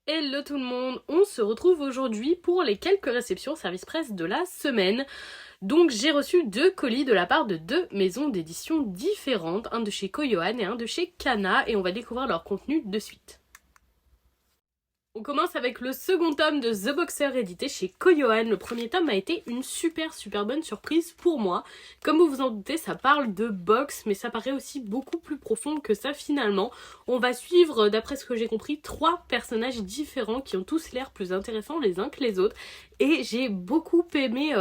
Hello tout le monde, on se retrouve aujourd'hui pour les quelques réceptions service presse de la semaine. Donc j'ai reçu 2 colis de la part de 2 maisons d'édition différentes, un de chez Koyoan et un de chez Kana, et on va découvrir leur contenu de suite. On commence avec le second tome de The Boxer édité chez Koyoan. Le premier tome a été une super bonne surprise pour moi. Comme vous vous en doutez, ça parle de boxe, mais ça paraît aussi beaucoup plus profond que ça finalement. On va suivre, d'après ce que j'ai compris, 3 personnages différents qui ont tous l'air plus intéressants les uns que les autres. Et j'ai beaucoup aimé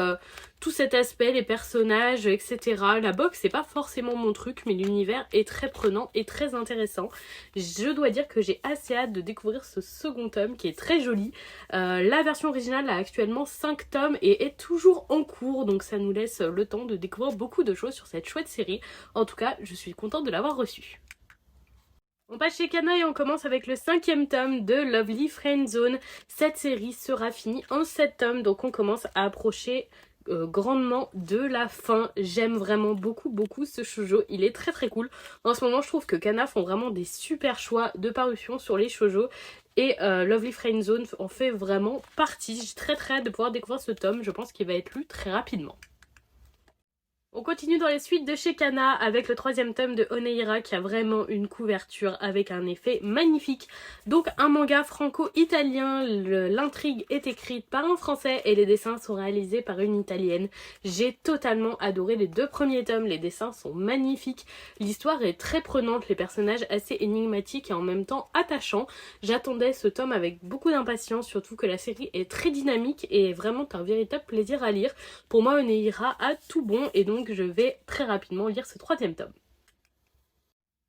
tout cet aspect, les personnages, etc. La boxe, c'est pas forcément mon truc, mais l'univers est très prenant et très intéressant. Je dois dire que j'ai assez hâte de découvrir ce second tome qui est très joli. La version originale a actuellement 5 tomes et est toujours en cours, donc ça nous laisse le temps de découvrir beaucoup de choses sur cette chouette série. En tout cas, je suis contente de l'avoir reçue. On passe chez Kana et on commence avec le 5e tome de Lovely Friendzone. Cette série sera finie en 7 tomes, donc on commence à approcher grandement de la fin. J'aime vraiment beaucoup ce shoujo, il est très cool. En ce moment je trouve que Kana font vraiment des super choix de parution sur les shoujo et Lovely Friendzone en fait vraiment partie. J'ai très hâte de pouvoir découvrir ce tome, je pense qu'il va être lu très rapidement. On continue dans les suites de chez Kana avec le 3e tome de Oneira qui a vraiment une couverture avec un effet magnifique. Donc un manga franco-italien, l'intrigue est écrite par un français et les dessins sont réalisés par une italienne. J'ai totalement adoré les 2 premiers tomes, les dessins sont magnifiques, l'histoire est très prenante, les personnages assez énigmatiques et en même temps attachants. J'attendais ce tome avec beaucoup d'impatience, surtout que la série est très dynamique et est vraiment un véritable plaisir à lire. Pour moi Oneira a tout bon et donc je vais très rapidement lire ce 3e tome.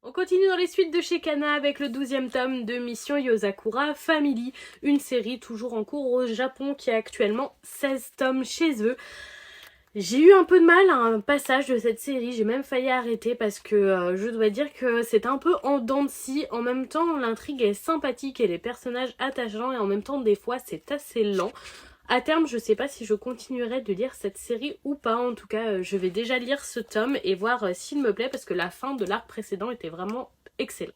On continue dans les suites de chez Kana avec le 12e tome de Mission Yozakura Family, une série toujours en cours au Japon qui a actuellement 16 tomes chez eux. J'ai eu un peu de mal à un passage de cette série, j'ai même failli arrêter parce que je dois dire que c'est un peu en dents de scie. En même temps l'intrigue est sympathique et les personnages attachants et en même temps des fois c'est assez lent. À terme, je sais pas si je continuerai de lire cette série ou pas. En tout cas, je vais déjà lire ce tome et voir s'il me plaît parce que la fin de l'arc précédent était vraiment excellent.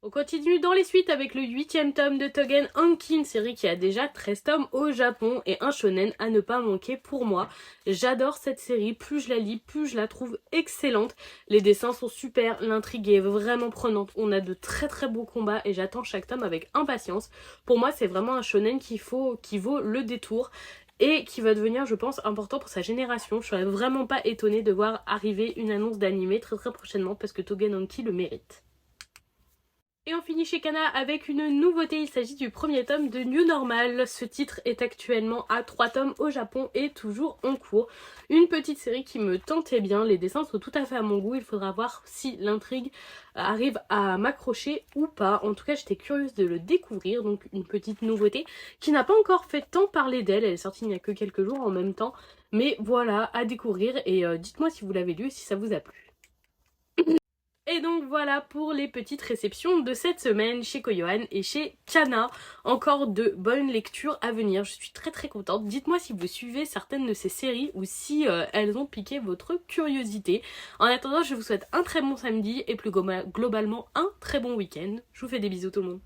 On continue dans les suites avec le 8e tome de Tougen Anki, une série qui a déjà 13 tomes au Japon et un shonen à ne pas manquer pour moi. J'adore cette série, plus je la lis, plus je la trouve excellente. Les dessins sont super, l'intrigue est vraiment prenante, on a de très beaux combats et j'attends chaque tome avec impatience. Pour moi c'est vraiment un shonen qui vaut le détour et qui va devenir, je pense, important pour sa génération. Je serais vraiment pas étonnée de voir arriver une annonce d'anime très prochainement parce que Tougen Anki le mérite. Et on finit chez Kana avec une nouveauté, il s'agit du 1er tome de New Normal. Ce titre est actuellement à 3 tomes au Japon et toujours en cours. Une petite série qui me tentait bien, les dessins sont tout à fait à mon goût, il faudra voir si l'intrigue arrive à m'accrocher ou pas. En tout cas j'étais curieuse de le découvrir, donc une petite nouveauté qui n'a pas encore fait tant parler d'elle, elle est sortie il n'y a que quelques jours en même temps. Mais voilà, à découvrir et dites-moi si vous l'avez lu et si ça vous a plu. Et donc voilà pour les petites réceptions de cette semaine chez Koyoan et chez Kana. Encore de bonnes lectures à venir, je suis très contente. Dites-moi si vous suivez certaines de ces séries ou si elles ont piqué votre curiosité. En attendant, je vous souhaite un très bon samedi et plus globalement un très bon week-end. Je vous fais des bisous tout le monde.